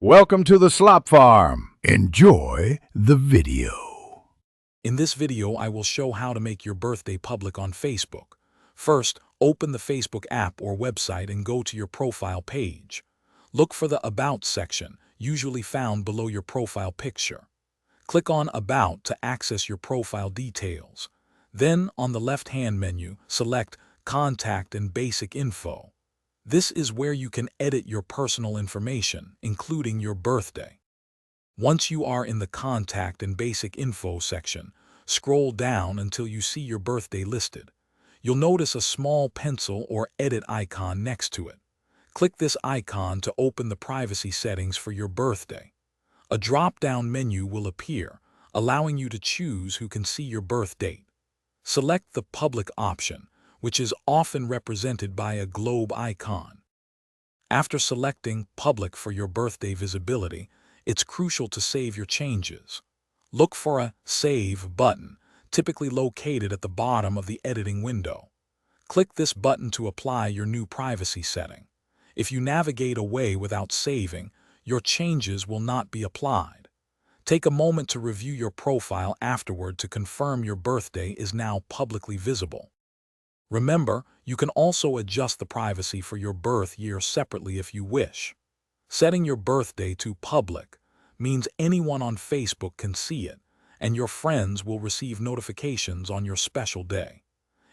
Welcome to the Slop Farm. Enjoy the video. In this video, I will show how to make your birthday public on Facebook. First, open the Facebook app or website and go to your profile page. Look for the About section, usually found below your profile picture. Click on About to access your profile details. Then, on the left-hand menu, select Contact and Basic Info. This is where you can edit your personal information, including your birthday. Once you are in the Contact and Basic Info section, scroll down until you see your birthday listed. You'll notice a small pencil or edit icon next to it. Click this icon to open the privacy settings for your birthday. A drop-down menu will appear, allowing you to choose who can see your birth date. Select the Public option, which is often represented by a globe icon. After selecting Public for your birthday visibility, it's crucial to save your changes. Look for a Save button, typically located at the bottom of the editing window. Click this button to apply your new privacy setting. If you navigate away without saving, your changes will not be applied. Take a moment to review your profile afterward to confirm your birthday is now publicly visible. Remember, you can also adjust the privacy for your birth year separately if you wish. Setting your birthday to public means anyone on Facebook can see it, and your friends will receive notifications on your special day.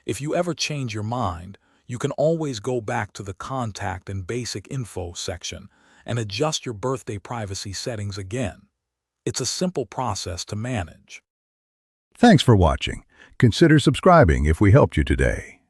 If you ever change your mind, you can always go back to the Contact and Basic Info section and adjust your birthday privacy settings again. It's a simple process to manage. Thanks for watching. Consider subscribing if we helped you today.